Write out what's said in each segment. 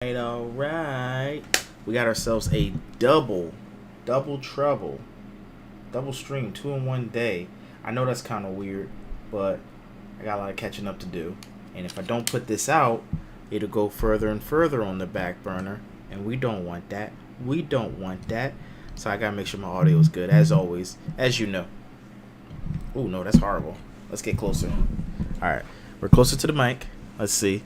Alright. We got ourselves a double trouble, double stream, 2 in 1 day. I know that's kind of weird, but I got a lot of catching up to do. And if I don't put this out, it'll go further and further on the back burner, and we don't want that. We don't want that. So I gotta make sure my audio is good, as always, as you know. Oh no, that's horrible. Let's get closer. Alright, we're closer to the mic. Let's see.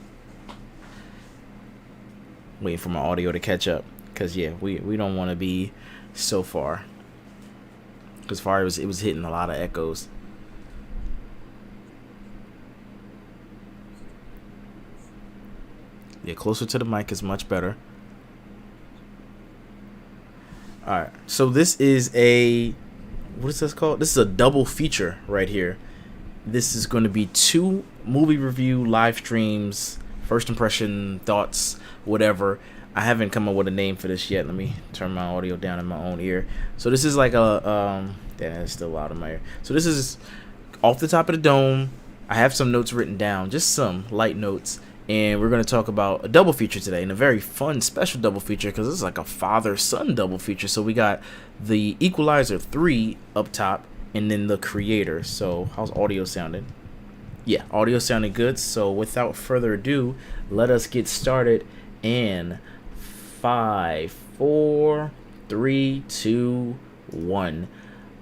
Waiting for my audio to catch up, because yeah, we don't want to be so far, because far it was hitting a lot of echoes. Yeah, closer to the mic is much better. All right, so this is what is this called? This is a double feature right here. This is going to be 2 movie review live streams, first impression, thoughts, whatever. I haven't come up with a name for this yet. Let me turn my audio down in my own ear. So this is like a yeah, it's still loud in my ear. So this is off the top of the dome. I have some notes written down, just some light notes, and we're going to talk about a double feature today, and a very fun special double feature, because this is like a father-son double feature. So we got the Equalizer 3 up top, and then the Creator. So how's audio sounding? Yeah, audio sounding good. So without further ado, let us get started in 5, 4, 3, 2, 1.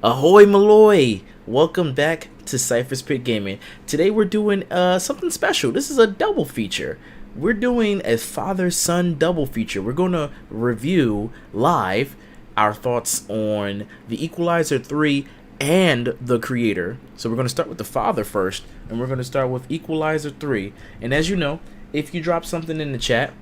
Ahoy Maloy! Welcome back to Cypher's Pit Gaming. Today we're doing something special. This is a double feature. We're doing a father-son double feature. We're going to review live our thoughts on the Equalizer 3 and the Creator. So we're going to start with the father first, and we're going to start with Equalizer 3. And as you know, if you drop something in the chat,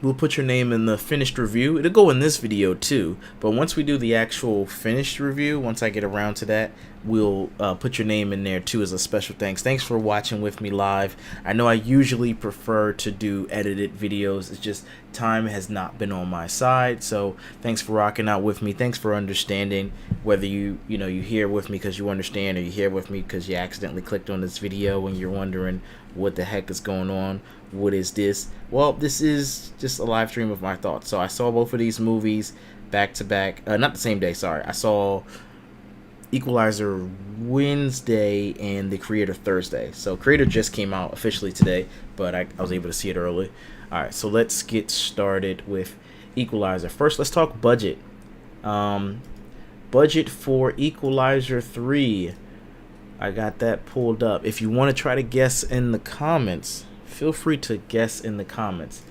we'll put your name in the finished review. It'll go in this video too, but once we do the actual finished review, once I get around to that, we'll put your name in there too as a special thanks. Thanks for watching with me live. I know I usually prefer to do edited videos. It's just time has not been on my side. So thanks for rocking out with me. Thanks for understanding, whether you here with me because you understand, or you here with me because you accidentally clicked on this video and you're wondering what the heck is going on. What is this? Well, this is just a live stream of my thoughts. So I saw both of these movies back to back. Not the same day, sorry. I saw Equalizer Wednesday and the Creator Thursday. So Creator just came out officially today, but I was able to see it early. Alright, so let's get started with Equalizer. First, let's talk budget. Budget for Equalizer 3. I got that pulled up. If you want to try to guess in the comments, feel free to guess in the comments.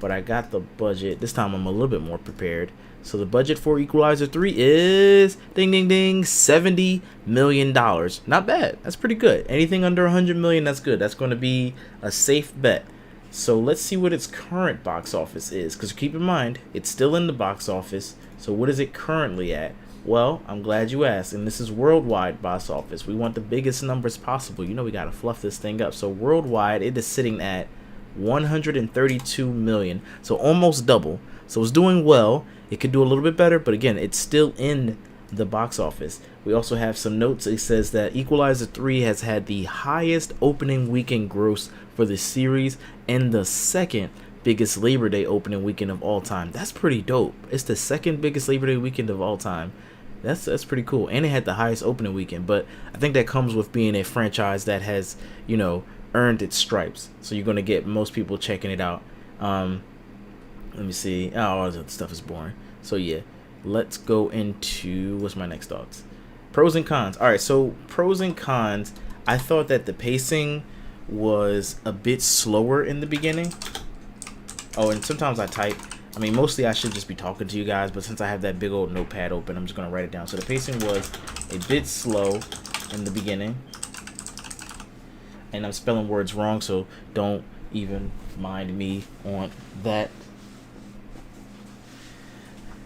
But I got the budget. This time I'm a little bit more prepared. So the budget for Equalizer 3 is, ding ding ding, $70 million. Not bad. That's pretty good. Anything under $100 million, that's good. That's going to be a safe bet. So let's see what its current box office is. Because keep in mind, it's still in the box office. So what is it currently at? Well, I'm glad you asked, and this is worldwide box office. We want the biggest numbers possible. You know we got to fluff this thing up. So worldwide, it is sitting at 132 million. So almost double. So it's doing well. It could do a little bit better, but again, it's still in the box office. We also have some notes. It says that Equalizer 3 has had the highest opening weekend gross for the series and the second biggest Labor Day opening weekend of all time. That's pretty dope. It's the second biggest Labor Day weekend of all time. That's pretty cool. And it had the highest opening weekend, but I think that comes with being a franchise that has, earned its stripes. So you're going to get most people checking it out. Let me see. Oh, all this other stuff is boring. So yeah, let's go into, what's my next thoughts? Pros and cons. All right, so pros and cons. I thought that the pacing was a bit slower in the beginning. Oh, and sometimes I type. I mean, mostly I should just be talking to you guys, but since I have that big old notepad open, I'm just going to write it down. So the pacing was a bit slow in the beginning. And I'm spelling words wrong, so don't even mind me on that.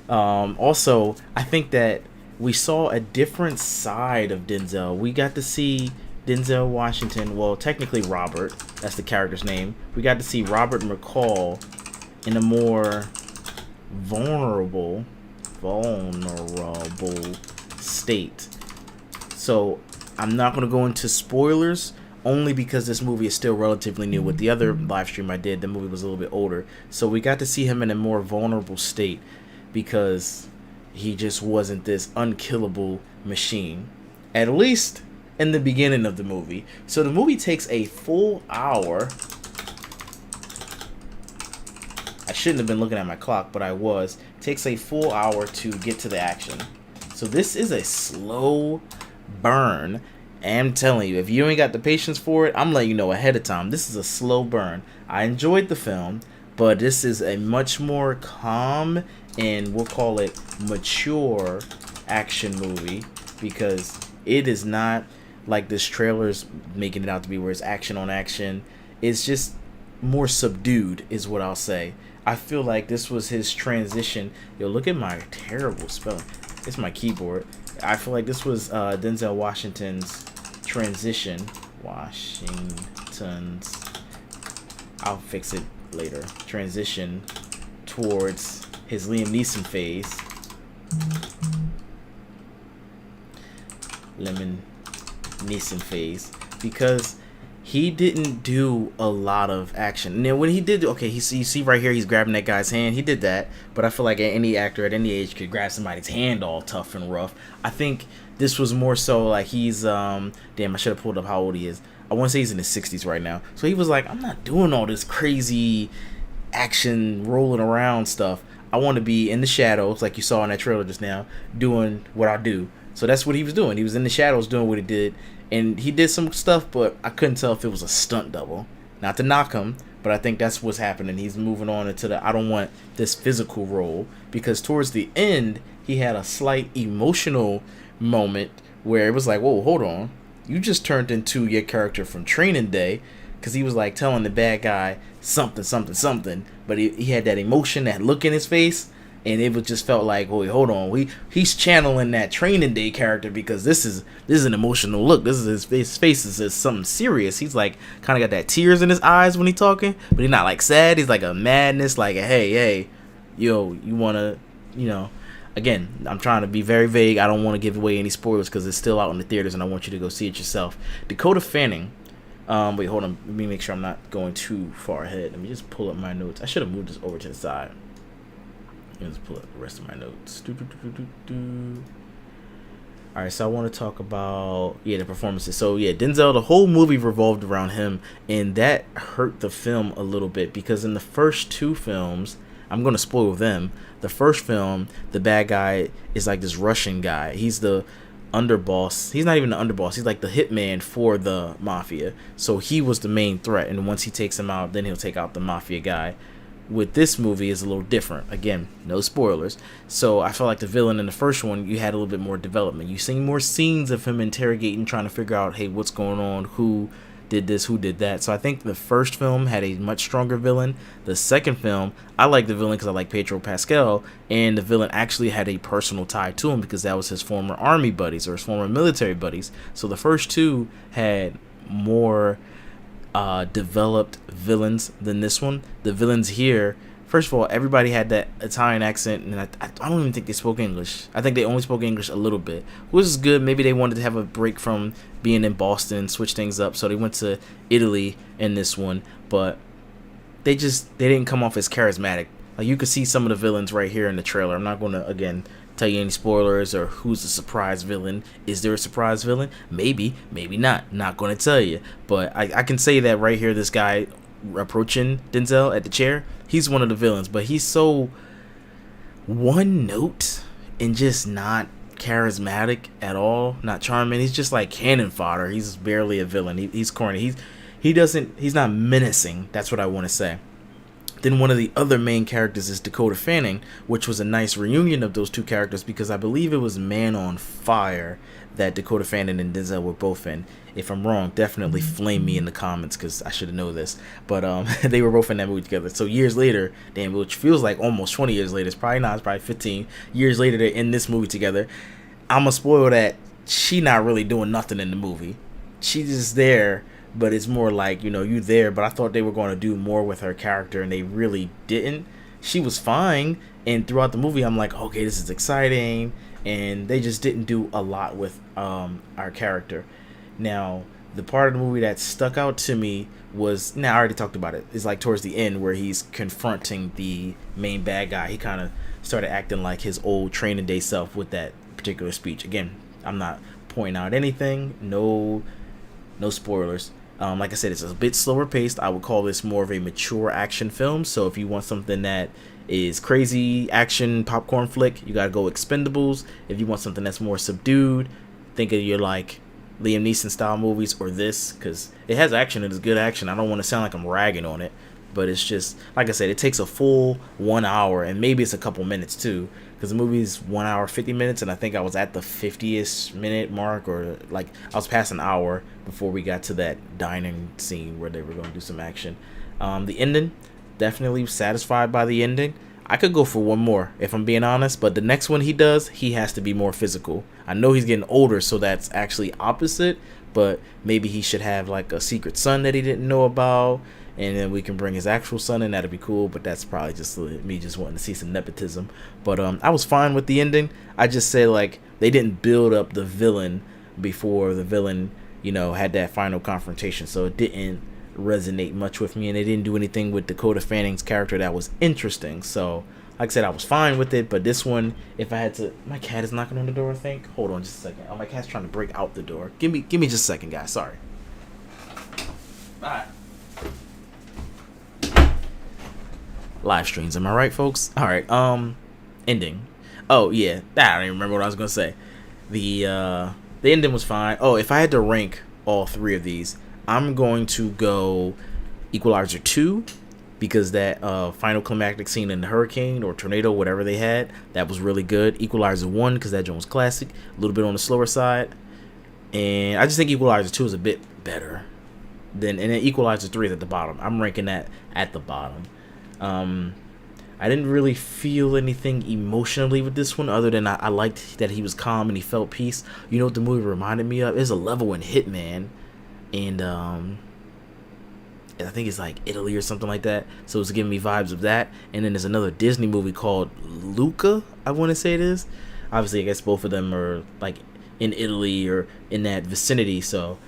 Also, I think that we saw a different side of Denzel. We got to see Denzel Washington, well, technically Robert, that's the character's name. We got to see Robert McCall in a more vulnerable state. So I'm not going to go into spoilers only because this movie is still relatively new. With the other live stream I did, the movie was a little bit older, so we got to see him in a more vulnerable state because he just wasn't this unkillable machine, at least in the beginning of the movie. So the movie takes a full hour. I shouldn't have been looking at my clock, but I was. It takes a full hour to get to the action. So this is a slow burn. I'm telling you, if you ain't got the patience for it, I'm letting you know ahead of time. This is a slow burn. I enjoyed the film, but this is a much more calm and we'll call it mature action movie, because it is not like this trailer's making it out to be, where it's action on action. It's just more subdued is what I'll say. I feel like this was his transition. Yo, look at my terrible spelling. It's my keyboard. I feel like this was Denzel Washington's transition. I'll fix it later. Transition towards his Liam Neeson phase. Because he didn't do a lot of action. Now, when he did, okay, you see right here, he's grabbing that guy's hand. He did that, but I feel like any actor at any age could grab somebody's hand all tough and rough. I think this was more so like he's, damn, I should have pulled up how old he is. I want to say he's in his 60s right now. So he was like, I'm not doing all this crazy action rolling around stuff. I want to be in the shadows, like you saw in that trailer just now, doing what I do. So that's what he was doing. He was in the shadows doing what he did. And he did some stuff, but I couldn't tell if it was a stunt double. Not to knock him, but I think that's what's happening. He's moving on into the I don't want this physical role, because towards the end, he had a slight emotional moment where it was like, whoa, hold on. You just turned into your character from Training Day, because he was like telling the bad guy something, but he had that emotion, that look in his face. And it just felt like, wait, hold on, he's channeling that Training Day character, because this is an emotional look. This is his face is something serious. He's like kind of got that tears in his eyes when he's talking, but he's not like sad. He's like a madness, like a, hey, yo, you wanna, again, I'm trying to be very vague. I don't want to give away any spoilers because it's still out in the theaters, and I want you to go see it yourself. Dakota Fanning. Wait, hold on. Let me make sure I'm not going too far ahead. Let me just pull up my notes. I should have moved this over to the side. Let's pull up the rest of my notes. Alright, so I want to talk about the performances. So Denzel, the whole movie revolved around him, and that hurt the film a little bit, because in the first two films, I'm going to spoil them. The first film, the bad guy is like this Russian guy. He's the underboss. He's not even the underboss. He's like the hitman for the mafia. So he was the main threat, and once he takes him out, then he'll take out the mafia guy. With this movie is a little different. Again, no spoilers. So I felt like the villain in the first one, you had a little bit more development. You seen more scenes of him interrogating, trying to figure out, hey, what's going on? Who did this? Who did that? So I think the first film had a much stronger villain. The second film, I like the villain because I like Pedro Pascal, and the villain actually had a personal tie to him because that was his former army buddies or his former military buddies. So the first two had more developed villains than this one. The villains here, first of all, everybody had that Italian accent, and I don't even think they spoke English. I think they only spoke English a little bit, which is good. Maybe they wanted to have a break from being in Boston, switch things up, so they went to Italy in this one, but they didn't come off as charismatic. Like, you could see some of the villains right here in the trailer. I'm not going to, again, tell you any spoilers or who's the surprise villain. Is there a surprise villain? Maybe not. Not going to tell you. But I can say that right here, this guy approaching Denzel at the chair, he's one of the villains. But he's so one note and just not charismatic at all. Not charming. He's just like cannon fodder. He's barely a villain. He's corny. He's not menacing. That's what I want to say. Then one of the other main characters is Dakota Fanning, which was a nice reunion of those two characters, because I believe it was Man on Fire that Dakota Fanning and Denzel were both in. If I'm wrong, definitely flame me in the comments, because I should have known this. But they were both in that movie together. So years later, damn, which feels like almost 20 years later. It's probably not. It's probably 15 years later. They're in this movie together. I'm going to spoil that she not really doing nothing in the movie. She's just there. But it's more like, you there, but I thought they were going to do more with her character, and they really didn't. She was fine, and throughout the movie, I'm like, okay, this is exciting, and they just didn't do a lot with our character. Now, The part of the movie that stuck out to me was, now I already talked about it. It's like towards the end where he's confronting the main bad guy. He kind of started acting like his old training day self with that particular speech. Again, I'm not pointing out anything. No spoilers. Like I said, it's a bit slower paced. I would call this more of a mature action film. So if you want something that is crazy action popcorn flick, you gotta go Expendables. If you want something that's more subdued, think of your like Liam Neeson style movies or this, because it has action. It is good action. I don't want to sound like I'm ragging on it, but it's just, like I said, it takes a full 1 hour, and maybe it's a couple minutes too, because the movie's 1 hour 50 minutes, and I think I was at the 50th minute mark, or like I was past an hour before we got to that dining scene where they were going to do some action. The ending, definitely satisfied by the ending. I could go for one more if I'm being honest, but the next one he does, he has to be more physical. I know he's getting older, so that's actually opposite, but maybe he should have like a secret son that he didn't know about, and then we can bring his actual son in. That'd be cool, but that's probably just me just wanting to see some nepotism. But I was fine with the ending. I just say like they didn't build up the villain before the villain, had that final confrontation, so it didn't resonate much with me, and it didn't do anything with Dakota Fanning's character that was interesting. So like I said, I was fine with it, but this one, if I had to, my cat is knocking on the door, I think. Hold on just a second. Oh, my cat's trying to break out the door. Give me just a second, guys. Sorry. Bye. Live streams, am I right, folks? All right. Ending. Oh yeah, I don't even remember what I was gonna say. The ending was fine. Oh, if I had to rank all three of these, I'm going to go Equalizer 2, because that final climactic scene in the hurricane or tornado, whatever they had, that was really good. Equalizer 1, because that joint was classic, a little bit on the slower side. And I just think Equalizer 2 is a bit better. And then Equalizer 3 is at the bottom. I'm ranking that at the bottom. I didn't really feel anything emotionally with this one, other than I liked that he was calm and he felt peace. You know what the movie reminded me of? There's a level in Hitman, and I think it's like Italy or something like that. So it's giving me vibes of that. And then there's another Disney movie called Luca, I want to say it is. Obviously, I guess both of them are like in Italy or in that vicinity. So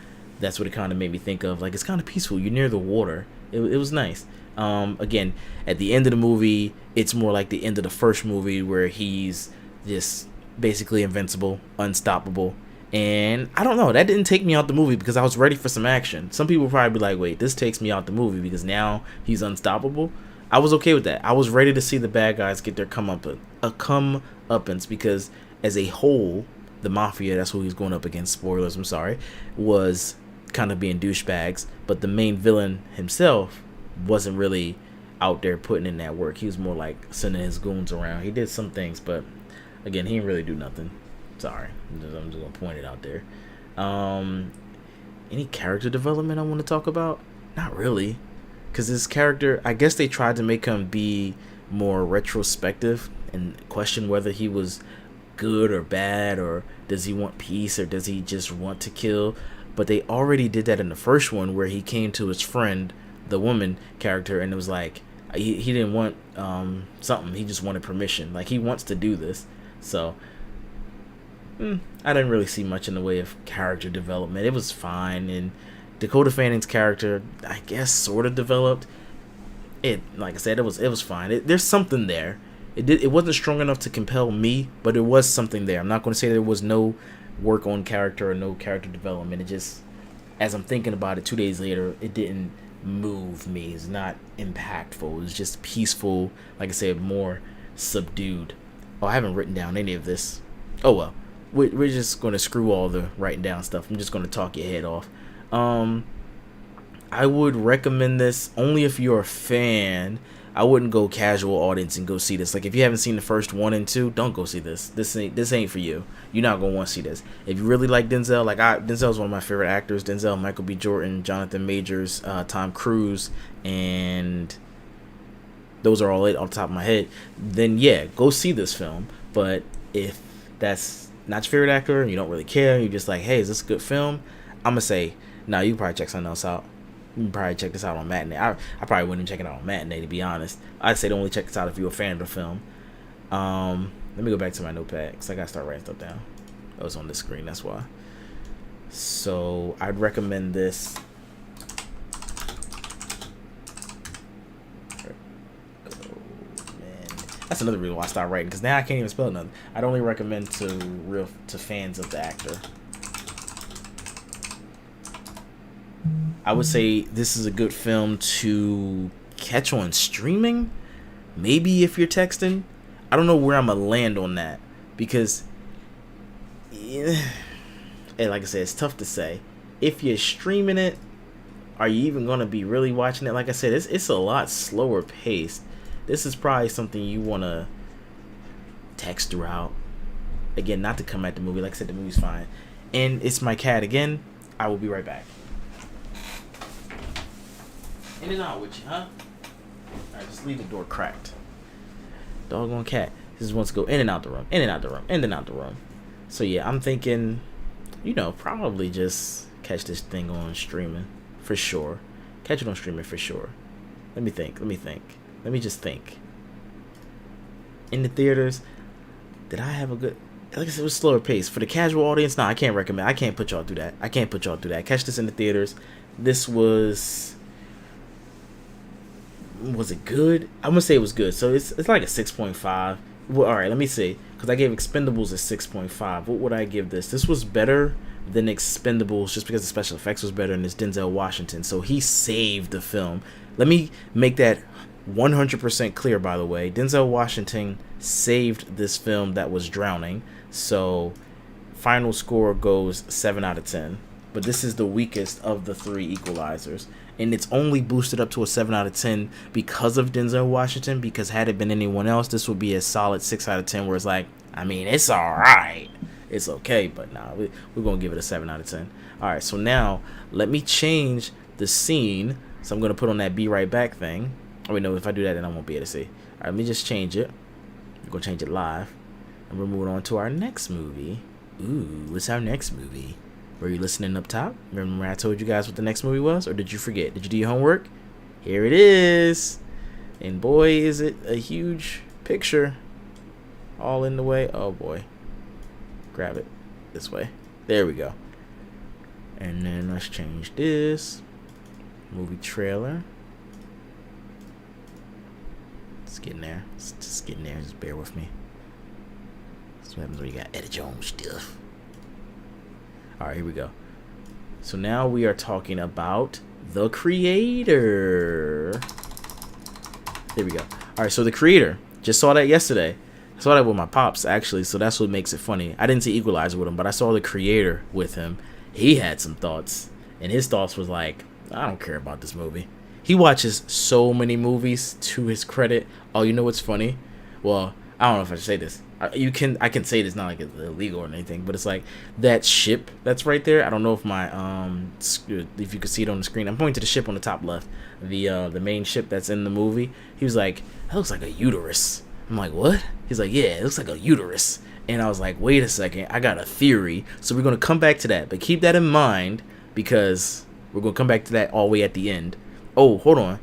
that's what it kind of made me think of. Like, it's kind of peaceful. You're near the water. It was nice. Again, at the end of the movie, it's more like the end of the first movie where he's just basically invincible, unstoppable. And I don't know, that didn't take me out the movie because I was ready for some action. Some people probably be like, wait, this takes me out the movie because now he's unstoppable. I was okay with that. I was ready to see the bad guys get their comeuppance, because as a whole, the mafia, that's who he's going up against, spoilers, I'm sorry, was kind of being douchebags. But the main villain himself wasn't really out there putting in that work. He was more like sending his goons around. He did some things, but again, he didn't really do nothing. Sorry, I'm just gonna point it out there. Any character development I want to talk about? Not really, because this character, I guess they tried to make him be more retrospective and question whether he was good or bad, or does he want peace, or does he just want to kill. But they already did that in the first one, where he came to his friend, the woman character, and it was like he didn't want something, he just wanted permission. Like, he wants to do this. So I didn't really see much in the way of character development. It was fine, and Dakota Fanning's character, I guess, sort of developed. It, like I said, it was fine. There's something there. It wasn't strong enough to compel me, but there was something there. I'm not going to say there was no work on character or no character development. It just, as I'm thinking about it 2 days later, it didn't move me. It's not impactful. It was just peaceful. Like I said, more subdued. Oh, I haven't written down any of this. Oh well. We're just going to screw all the writing down stuff. I'm just going to talk your head off. I would recommend this only if you're a fan. I wouldn't go casual audience and go see this. Like, if you haven't seen the first 1 and 2, don't go see this. This ain't for you. You're not going to want to see this. If you really like Denzel, Denzel's one of my favorite actors. Denzel, Michael B. Jordan, Jonathan Majors, Tom Cruise, and those are all it off the top of my head. Then yeah, go see this film. But if that's not your favorite actor and you don't really care, you're just like, hey, is this a good film? I'm gonna say, no, you can probably check something else out. You can probably check this out on Matinee. I probably wouldn't check it out on Matinee, to be honest. I'd say to only check this out if you're a fan of the film. Let me go back to my notepad because I gotta start writing stuff down. Oh, it's on this screen, that's why. So I'd recommend this. That's another reason why I stopped writing, because now I can't even spell nothing. I'd only recommend to fans of the actor. I would say this is a good film to catch on streaming. Maybe if you're texting. I don't know where I'm gonna land on that, because and like I said, it's tough to say. If you're streaming it, are you even gonna be really watching it? Like I said, it's a lot slower paced. This is probably something you want to text throughout. Again, not to come at the movie. Like I said, the movie's fine. And it's my cat again. I will be right back. In and out with you, huh? Alright, just leave the door cracked. Doggone cat. This just wants to go in and out the room. In and out the room. In and out the room. So yeah, I'm thinking, probably just catch this thing on streaming. For sure. Catch it on streaming for sure. Let me think. Let me just think. In the theaters, did I have a good... Like I said, it was slower pace. For the casual audience, I can't recommend. I can't put y'all through that. Catch this in the theaters. This was... Was it good? I'm going to say it was good. So it's like a 6.5. Well, alright, let me see. Because I gave Expendables a 6.5. What would I give this? This was better than Expendables just because the special effects was better, and it's Denzel Washington. So he saved the film. Let me make that 100% clear, by the way. Denzel Washington saved this film that was drowning. So final score goes 7 out of 10. But this is the weakest of the 3 Equalizers. And it's only boosted up to a 7 out of 10 because of Denzel Washington. Because had it been anyone else, this would be a solid 6 out of 10. Where it's like, I mean, it's alright. It's okay. But nah, we're going to give it a 7 out of 10. Alright, so now let me change the scene. So I'm going to put on that be right back thing. Oh, wait, no, if I do that, then I won't be able to see. Alright, let me just change it. I'm going to change it live. And we're moving on to our next movie. Ooh, what's our next movie? Were you listening up top? Remember when I told you guys what the next movie was? Or did you forget? Did you do your homework? Here it is. And boy, is it a huge picture. All in the way. Oh, boy. Grab it this way. There we go. And then let's change this. Movie trailer. It's getting there. It's just getting there. Just bear with me. That's what happens when you got edit your own stuff. Alright, here we go. So now we are talking about The Creator. There we go. Alright, so The Creator. Just saw that yesterday. I saw that with my pops, actually, so that's what makes it funny. I didn't see Equalizer with him, but I saw The Creator with him. He had some thoughts. And his thoughts was like, I don't care about this movie. He watches so many movies, to his credit. Oh, you know what's funny? Well, I don't know if I should say this. I can say this, not like it's illegal or anything, but it's like that ship that's right there. I don't know if if you could see it on the screen. I'm pointing to the ship on the top left, the main ship that's in the movie. He was like, that looks like a uterus. I'm like, what? He's like, yeah, it looks like a uterus. And I was like, wait a second, I got a theory. So we're gonna come back to that, but keep that in mind because we're gonna come back to that all the way at the end. Oh, hold on.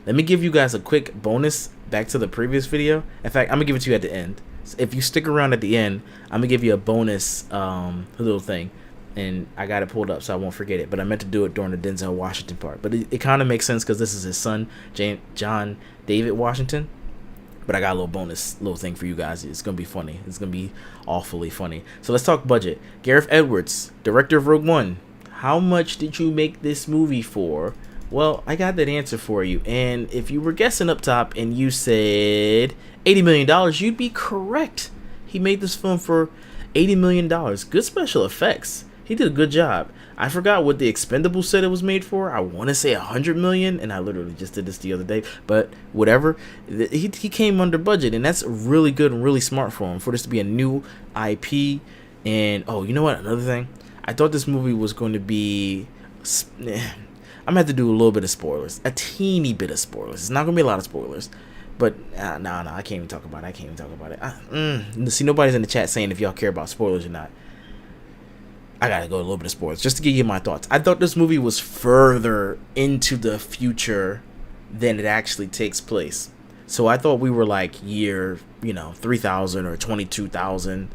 Let me give you guys a quick bonus back to the previous video. In fact, I'm gonna give it to you at the end. If you stick around at the end, I'm gonna give you a bonus little thing, and I got it pulled up so I won't forget it. But I meant to do it during the Denzel Washington part, but it kind of makes sense because this is his son, John David Washington. But I got a little bonus little thing for you guys. It's gonna be funny. It's gonna be awfully funny. So let's talk budget. Gareth Edwards, director of Rogue One. How much did you make this movie for? Well, I got that answer for you. And if you were guessing up top and you said $80 million, you'd be correct. He made this film for $80 million. Good special effects. He did a good job. I forgot what the Expendables said it was made for. I want to say $100 million, and I literally just did this the other day. But whatever, he came under budget, and that's really good and really smart for him, for this to be a new IP. And, oh, you know what? Another thing. I thought this movie was going to be... I'm going to have to do a little bit of spoilers. A teeny bit of spoilers. It's not going to be a lot of spoilers. But, no, I can't even talk about it. See, nobody's in the chat saying if y'all care about spoilers or not. I got to go a little bit of spoilers just to give you my thoughts. I thought this movie was further into the future than it actually takes place. So I thought we were like year, 3000 or 22,000,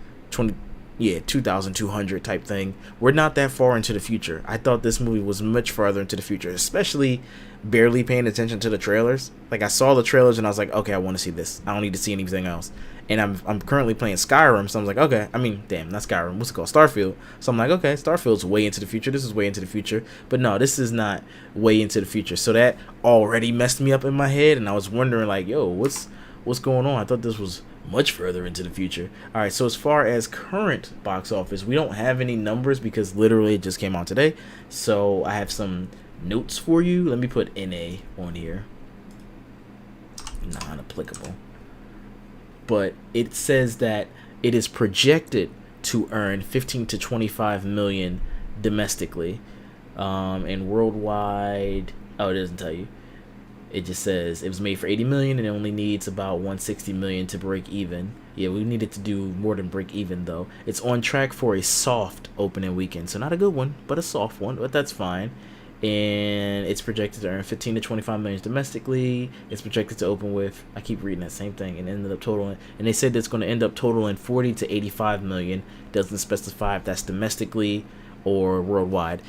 yeah, 2200 type thing. We're not that far into the future. I thought this movie was much farther into the future, especially barely paying attention to the trailers. Like, I saw the trailers and I was like, okay, I want to see this. I don't need to see anything else. And I'm currently playing Skyrim, so I'm like, okay. I mean, damn, not Skyrim. What's it called? Starfield. So I'm like, okay, Starfield's way into the future. This is way into the future. But no, this is not way into the future. So that already messed me up in my head, and I was wondering, like, yo, what's going on? I thought this was much further into the future. All right, so as far as current box office, we don't have any numbers because literally it just came out today. So I have some notes for you. Let me put NA on here. Non-applicable. But it says that it is projected to earn 15 to 25 million domestically, and worldwide. Oh, it doesn't tell you. It just says it was made for 80 million and it only needs about 160 million to break even. Yeah, we needed to do more than break even though. It's on track for a soft opening weekend, so not a good one, but a soft one. But that's fine. And it's projected to earn 15 to 25 million domestically. It's projected to open with, I keep reading that same thing, and ended up totaling, and they said it's going to end up totaling 40 to 85 million. Doesn't specify if that's domestically or worldwide.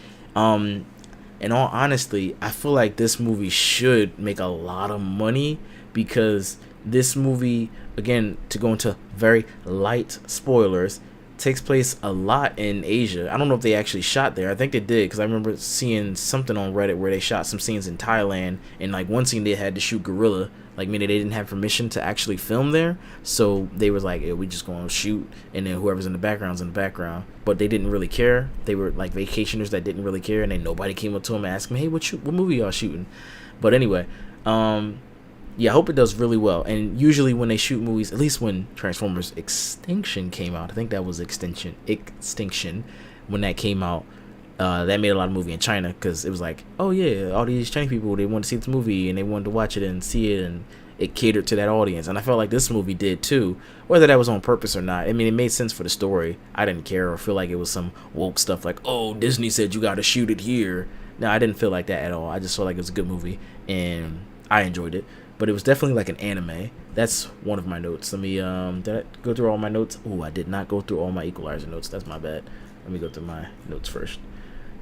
In all honesty, I feel like this movie should make a lot of money because this movie, again, to go into very light spoilers, takes place a lot in Asia. I don't know if they actually shot there. I think they did because I remember seeing something on Reddit where they shot some scenes in Thailand, and like one scene they had to shoot guerrilla, like meaning they didn't have permission to actually film there. So they was like, yeah, we just gonna shoot, and then whoever's in the background's in the background. But they didn't really care. They were like vacationers that didn't really care, and then nobody came up to them and asked them, hey, what movie y'all shooting? But anyway, yeah, I hope it does really well. And usually when they shoot movies, at least when Transformers Extinction came out, I think that was Extinction, when that came out, that made a lot of movie in China because it was like, oh yeah, all these Chinese people, they want to see this movie and they wanted to watch it and see it, and it catered to that audience. And I felt like this movie did too, whether that was on purpose or not. I mean, it made sense for the story. I didn't care or feel like it was some woke stuff like, oh, Disney said you got to shoot it here. No, I didn't feel like that at all. I just felt like it was a good movie and I enjoyed it. But it was definitely like an anime. That's one of my notes. Let me, did I go through all my notes? Oh, I did not go through all my Equalizer notes. That's my bad. Let me go through my notes first.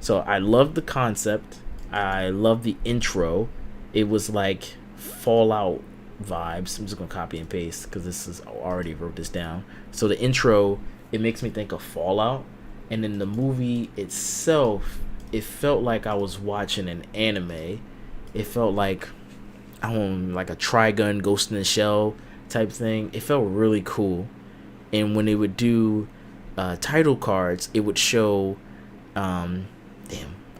So I love the concept. I love the intro. It was like Fallout vibes. I'm just going to copy and paste because this is, I already wrote this down. So the intro, it makes me think of Fallout. And then the movie itself, it felt like I was watching an anime. It felt like, like a Trigun Ghost in the Shell type thing. It felt really cool. And when they would do title cards, it would show I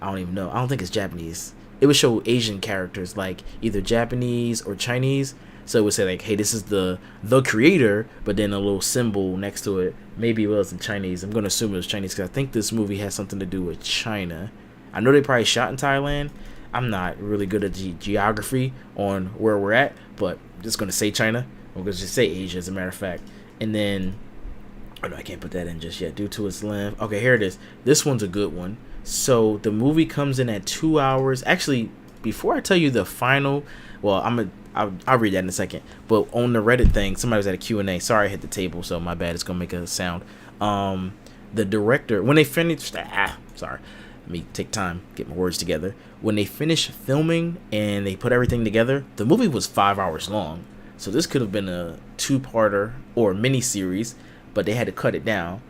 don't even know, I don't think it's Japanese. It would show Asian characters, like either Japanese or Chinese. So it would say like, hey, this is the creator, but then a little symbol next to it. Maybe it was in Chinese. I'm gonna assume it was Chinese because I think this movie has something to do with China. I know they probably shot in Thailand. I'm not really good at geography on where we're at, but I'm just going to say China. I'm going to just say Asia, as a matter of fact. And then, oh no, I can't put that in just yet due to its length. Okay, here it is. This one's a good one. So the movie comes in at 2 hours. Actually, before I tell you the final, well, I'll read that in a second. But on the Reddit thing, somebody was at a Q&A. Sorry, I hit the table, so my bad. It's going to make a sound. The director, when they finished, sorry. Let me take time, get my words together. When they finished filming and they put everything together, the movie was 5 hours long. So this could have been a two-parter or a mini-series, but they had to cut it down.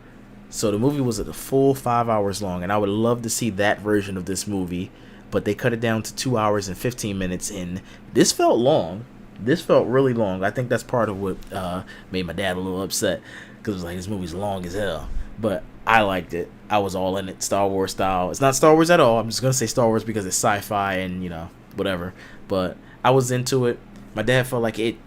So the movie was a full 5 hours long, and I would love to see that version of this movie, but they cut it down to 2 hours and 15 minutes, and this felt long. This felt really long. I think that's part of what made my dad a little upset, because it was like, this movie's long as hell. But I liked it. I was all in it, Star Wars style. It's not Star Wars at all. I'm just going to say Star Wars because it's sci-fi and, you know, whatever. But I was into it. My dad felt like it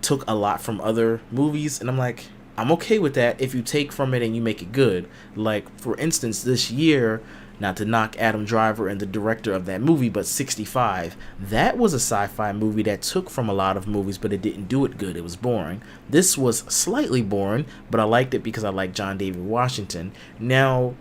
took a lot from other movies. And I'm like, I'm okay with that if you take from it and you make it good. Like, for instance, this year, not to knock Adam Driver and the director of that movie, but 65. That was a sci-fi movie that took from a lot of movies, but it didn't do it good. It was boring. This was slightly boring, but I liked it because I like John David Washington. Now,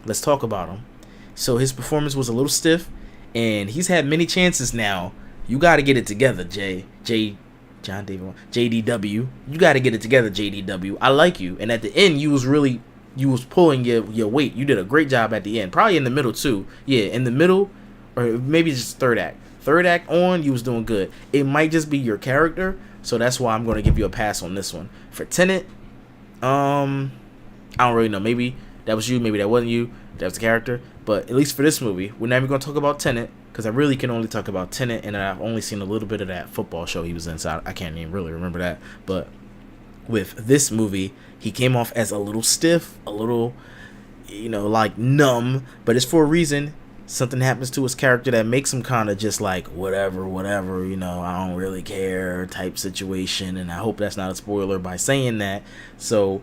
let's talk about him. So his performance was a little stiff, and he's had many chances now. You got to get it together, JDW. You got to get it together, JDW. I like you. And at the end, you was really you was pulling your weight. You did a great job at the end. Probably in the middle too. Yeah, in the middle, or maybe just third act. Third act on, you was doing good. It might just be your character, so that's why I'm going to give you a pass on this one. For Tenet, I don't really know. Maybe that was you. Maybe that wasn't you. That was the character. But at least for this movie, we're not even going to talk about Tenet, because I really can only talk about Tenet, and I've only seen a little bit of that football show he was in, so I can't even really remember that. But with this movie, he came off as a little stiff, a little, like numb, but it's for a reason. Something happens to his character that makes him kind of just like, whatever, I don't really care type situation, and I hope that's not a spoiler by saying that. So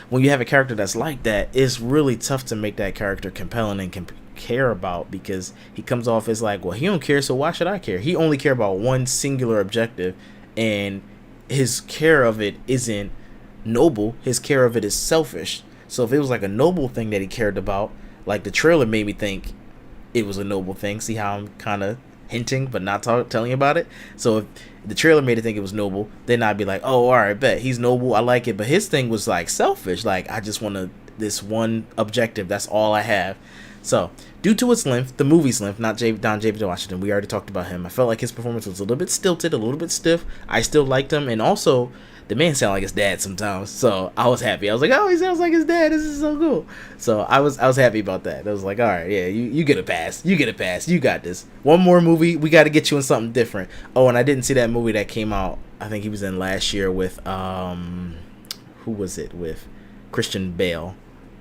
when you have a character that's like that, it's really tough to make that character compelling and care about, because he comes off as like, well, he don't care, so why should I care? He only care about one singular objective, and his care of it isn't noble. His care of it is selfish. So if it was like a noble thing that he cared about, like the trailer made me think it was a noble thing. See how I'm kind of hinting but not telling you about it? So if the trailer made it think it was noble, then I'd be like, oh, all right, bet he's noble, I like it. But his thing was like selfish, like I just want this one objective, that's all I have. So due to its length, the movie's length, not Don David Washington, we already talked about him, I felt like his performance was a little bit stilted, a little bit stiff. I still liked him, and also the man sounded like his dad sometimes, so I was happy. I was like, oh, he sounds like his dad, this is so cool. So I was happy about that. I was like, all right, yeah, you get a pass, you got this. One more movie, we got to get you in something different. Oh, and I didn't see that movie that came out, I think he was in last year with who was it with? Christian Bale.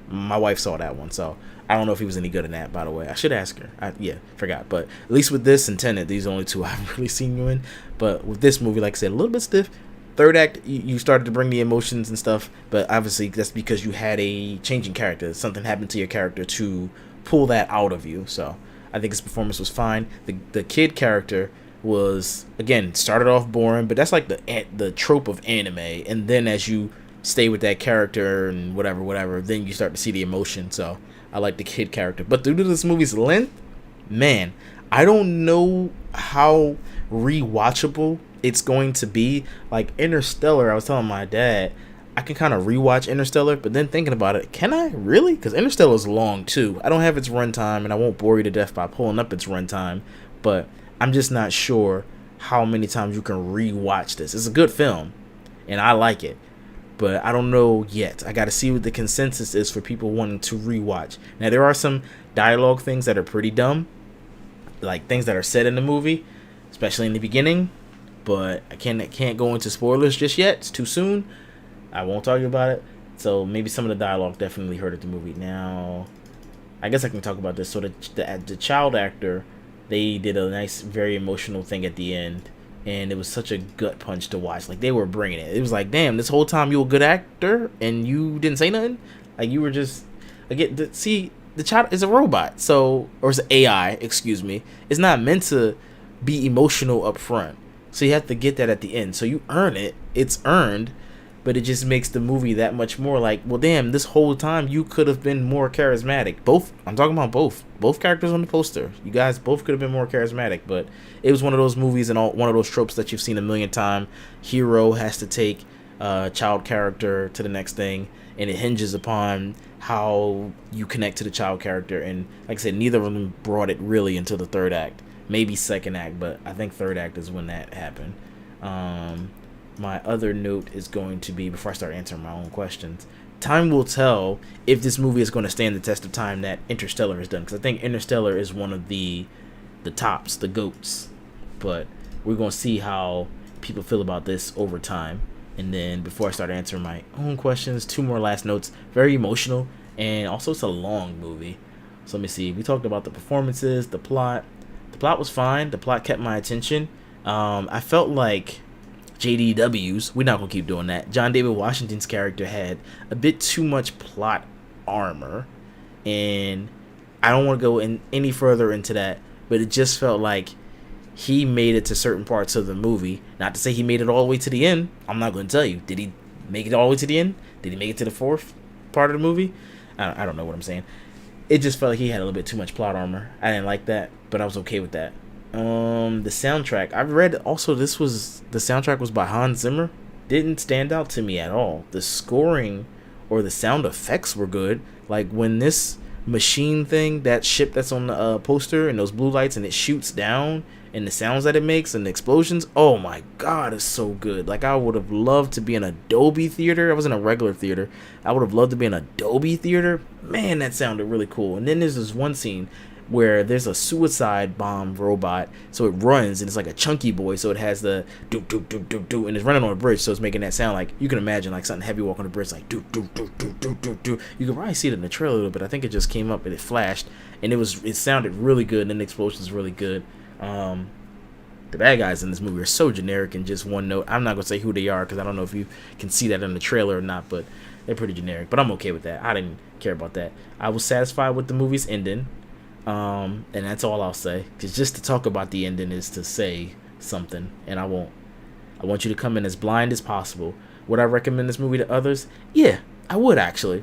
My wife saw that one, so I don't know if he was any good in that, by the way. I should ask her. Forgot. But at least with this and Tenet, these are only two I haven't really seen you in. But with this movie, like I said, a little bit stiff. Third act, you started to bring the emotions and stuff, but obviously that's because you had a changing character. Something happened to your character to pull that out of you. So I think his performance was fine. The kid character was, again, started off boring, but that's like the trope of anime. And then as you stay with that character and whatever, then you start to see the emotion. So I like the kid character. But due to this movie's length, man, I don't know how rewatchable it's going to be. Like Interstellar, I was telling my dad, I can kind of rewatch Interstellar, but then thinking about it, can I really? Because Interstellar is long too. I don't have its runtime, and I won't bore you to death by pulling up its runtime, but I'm just not sure how many times you can rewatch this. It's a good film, and I like it, but I don't know yet. I got to see what the consensus is for people wanting to rewatch. Now, there are some dialogue things that are pretty dumb, like things that are said in the movie, especially in the beginning, but I can't go into spoilers just yet. It's too soon. I won't talk about it. So maybe some of the dialogue definitely hurted the movie. Now, I guess I can talk about this. So the child actor, they did a nice, very emotional thing at the end, and it was such a gut punch to watch. Like, they were bringing it. It was like, damn, this whole time you were a good actor and you didn't say nothing. Like, you were just, again, the child is a robot, so, or it's an AI, excuse me. It's not meant to be emotional up front. So you have to get that at the end. So you earn it. It's earned, but it just makes the movie that much more like, well, damn, this whole time you could have been more charismatic. I'm talking about both characters on the poster. You guys both could have been more charismatic, but it was one of those movies and one of those tropes that you've seen a million times. Hero has to take a child character to the next thing, and it hinges upon how you connect to the child character. And like I said, neither of them brought it really until the third act. Maybe second act, but I think third act is when that happened. My other note is going to be, before I start answering my own questions, time will tell if this movie is going to stand the test of time that Interstellar has done. Because I think Interstellar is one of the tops, the GOATs. But we're going to see how people feel about this over time. And then before I start answering my own questions, two more last notes. Very emotional, and also it's a long movie. So let me see. We talked about the performances, the plot. The plot was fine. The plot kept my attention. I felt like JDW's, we're not going to keep doing that, John David Washington's character had a bit too much plot armor. And I don't want to go any further into that, but it just felt like he made it to certain parts of the movie. Not to say he made it all the way to the end. I'm not going to tell you. Did he make it all the way to the end? Did he make it to the fourth part of the movie? I don't know what I'm saying. It just felt like he had a little bit too much plot armor. I didn't like that, but I was okay with that. The soundtrack, I've read also the soundtrack was by Hans Zimmer. Didn't stand out to me at all. The scoring or the sound effects were good. Like when this machine thing, that ship that's on the poster, and those blue lights, and it shoots down, and the sounds that it makes and the explosions, oh my god, it's so good. Like, I would have loved to be in a Dolby theater. I was in a regular theater. I would have loved to be in a Dolby theater. Man, that sounded really cool. And then there's this one scene where there's a suicide bomb robot, so it runs, and it's like a chunky boy, so it has the doop doop doop doop doop, and it's running on a bridge, so it's making that sound. Like, you can imagine like something heavy walking on the bridge, like doop doop doop doop doop doop doop. You can probably see it in the trailer a little bit. I think it just came up and it flashed, and it sounded really good, and then the explosion's really good. The bad guys in this movie are so generic and just one note. I'm not gonna say who they are because I don't know if you can see that in the trailer or not, but they're pretty generic. But I'm okay with that. I didn't care about that. I was satisfied with the movie's ending. And that's all I'll say, because just to talk about the ending is to say something, and I won't. I want you to come in as blind as possible. Would I recommend this movie to others? Yeah, I would actually.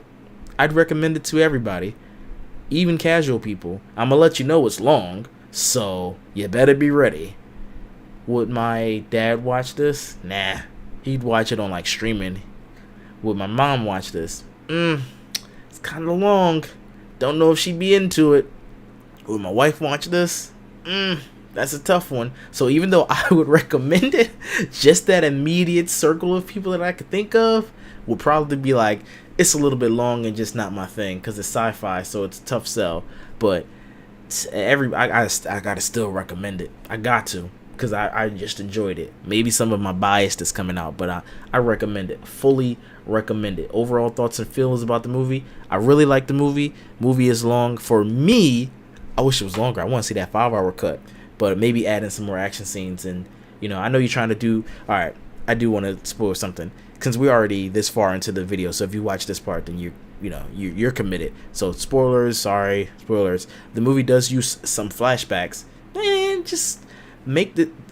I'd recommend it to everybody, even casual people. I'm gonna let you know it's long, so you better be ready. Would my dad watch this? Nah, he'd watch it on like streaming. Would my mom watch this? It's kind of long. Don't know if she'd be into it. Would my wife watch this? That's a tough one. So even though I would recommend it, just that immediate circle of people that I could think of would probably be like, it's a little bit long and just not my thing, because it's sci-fi, so it's a tough sell. But I gotta still recommend it. I got to, because I just enjoyed it. Maybe some of my bias is coming out, but I recommend it. Fully recommend it. Overall thoughts and feelings about the movie. I really like the movie. Movie is long. For me, I wish it was longer. I want to see that 5-hour cut, but maybe add in some more action scenes. And I know you're trying to do. All right, I do want to spoil something, because we're already this far into the video. So if you watch this part, then you're committed. So spoilers, sorry, spoilers. The movie does use some flashbacks, and just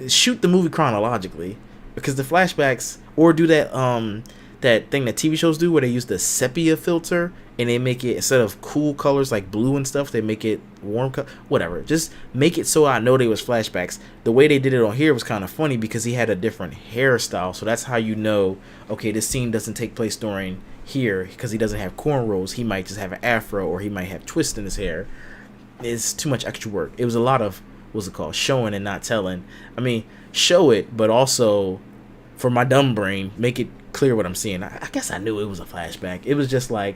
shoot the movie chronologically, because the flashbacks, or do that that thing that TV shows do where they use the sepia filter and they make it, instead of cool colors like blue and stuff, they make it warm color, whatever. Just make it so I know they was flashbacks. The way they did it on here was kind of funny because he had a different hairstyle, so that's how you know, okay, this scene doesn't take place during here because he doesn't have cornrows. He might just have an afro, or he might have twists in his hair. It's too much extra work. It was a lot of, what's it called, showing and not telling. I mean, show it, but also, for my dumb brain, make it clear what I'm seeing. I guess I knew it was a flashback. It was just like,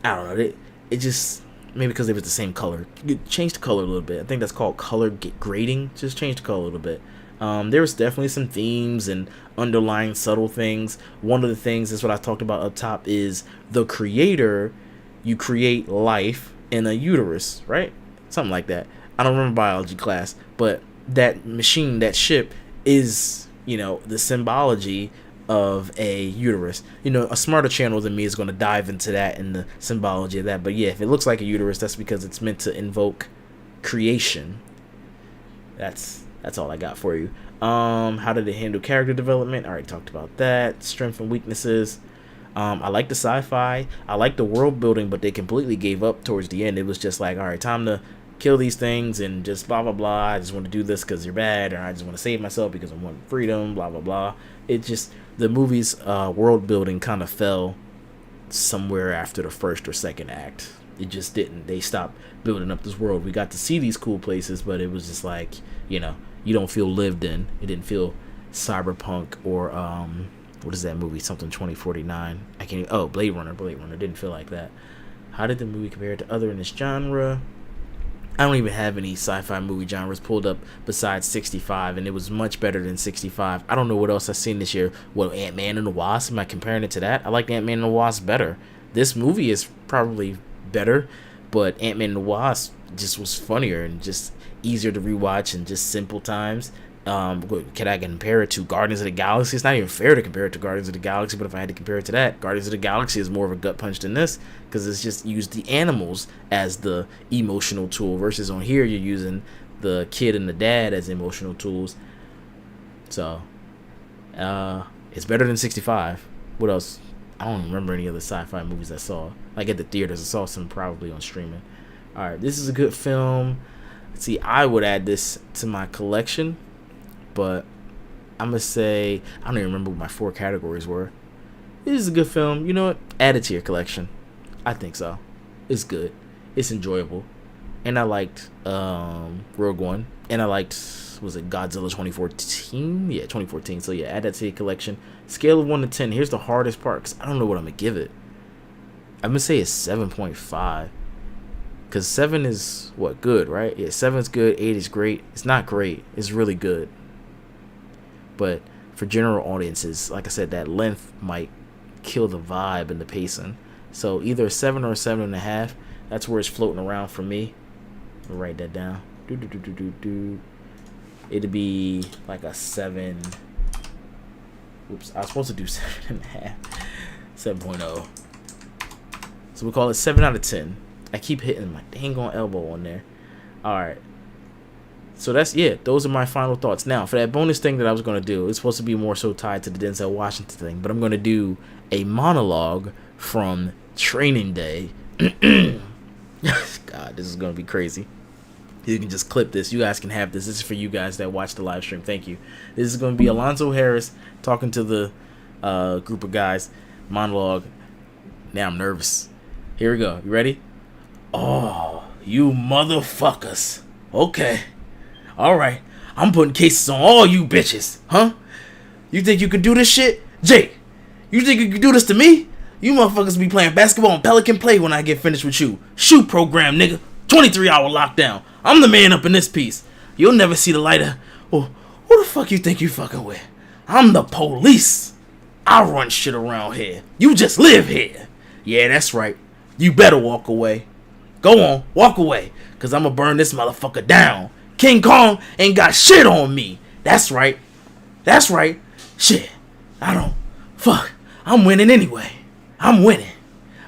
I don't know, it just, maybe because it was the same color. You change the color a little bit. I think that's called color grading. Just change the color a little bit. There was definitely some themes and underlying subtle things. One of the things, is what I talked about up top, is the creator, you create life in a uterus, right? Something like that. I don't remember biology class, but that machine, that ship, is, the symbology of a uterus. A smarter channel than me is going to dive into that and the symbology of that. But yeah, if it looks like a uterus, that's because it's meant to invoke creation. That's all I got for you. How did it handle character development? I already talked about that. Strengths and weaknesses. I like the sci-fi. I like the world building, but they completely gave up towards the end. It was just like, all right, time to kill these things and just blah blah blah. I just want to do this because you're bad, or I just want to save myself because I want freedom, blah blah blah. It just, the movie's world building kind of fell somewhere after the first or second act. It just didn't. They stopped building up this world. We got to see these cool places, but it was just like, you don't feel lived in. It didn't feel cyberpunk, or what is that movie, something 2049, Blade Runner didn't feel like that. How did the movie compare to other in this genre? I don't even have any sci-fi movie genres pulled up besides 65, and it was much better than 65. I don't know what else I've seen this year. What, Ant-Man and the Wasp? Am I comparing it to that? I like Ant-Man and the Wasp better. This movie is probably better, but Ant-Man and the Wasp just was funnier and just easier to rewatch and just simple times. Can I compare it to Guardians of the Galaxy? It's not even fair to compare it to Guardians of the Galaxy, but if I had to compare it to that, Guardians of the Galaxy is more of a gut punch than this, because it's just used the animals as the emotional tool, versus on here you're using the kid and the dad as emotional tools. So it's better than 65. What else? I don't remember any other sci-fi movies I saw, like at the theaters. I saw some probably on streaming. Alright, this is a good film. See, I would add this to my collection, but I'm going to say, I don't even remember what my 4 categories were. It is a good film. You know what? Add it to your collection. I think so. It's good. It's enjoyable. And I liked Rogue One. And I liked, was it Godzilla 2014? Yeah, 2014. So yeah, add that to your collection. Scale of 1 to 10. Here's the hardest part, because I don't know what I'm going to give it. I'm going to say it's 7.5. Because 7 is, what, good, right? Yeah, 7 is good. 8 is great. It's not great. It's really good. But for general audiences, like I said, that length might kill the vibe and the pacing. So either a 7 or a 7.5. That's where it's floating around for me. I'll write that down. It'd be like a 7. Oops, I was supposed to do 7.5. 7.0. So we'll call it 7 out of 10. I keep hitting my dang on elbow on there. Alright. So that's, yeah, those are my final thoughts. Now, for that bonus thing that I was going to do, it's supposed to be more so tied to the Denzel Washington thing, but I'm going to do a monologue from Training Day. God, this is going to be crazy. You can just clip this. You guys can have this. This is for you guys that watch the live stream. Thank you. This is going to be Alonzo Harris talking to the group of guys. Monologue. Now I'm nervous. Here we go. You ready? Oh, you motherfuckers. Okay. Alright. I'm putting cases on all you bitches. Huh? You think you can do this shit? Jake, you think you can do this to me? You motherfuckers be playing basketball on Pelican Play when I get finished with you. Shoot program, nigga. 23-hour lockdown. I'm the man up in this piece. You'll never see the light of... Oh, who the fuck you think you fucking with? I'm the police. I run shit around here. You just live here. Yeah, that's right. You better walk away. Go on, walk away. Cause I'ma burn this motherfucker down. King Kong ain't got shit on me. That's right. That's right. Shit. I don't... Fuck. I'm winning anyway. I'm winning.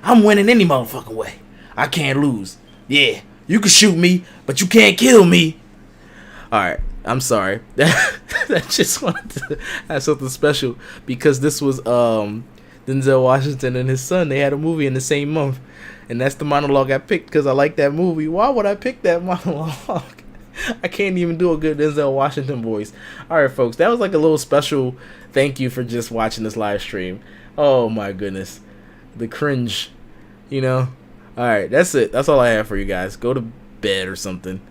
I'm winning any motherfucking way. I can't lose. Yeah. You can shoot me, but you can't kill me. Alright. I'm sorry. I just wanted to have something special. Because this was Denzel Washington and his son. They had a movie in the same month. And that's the monologue I picked because I like that movie. Why would I pick that monologue? I can't even do a good Denzel Washington voice. Alright, folks. That was like a little special thank you for just watching this live stream. Oh, my goodness. The cringe. You know? Alright, that's it. That's all I have for you guys. Go to bed or something.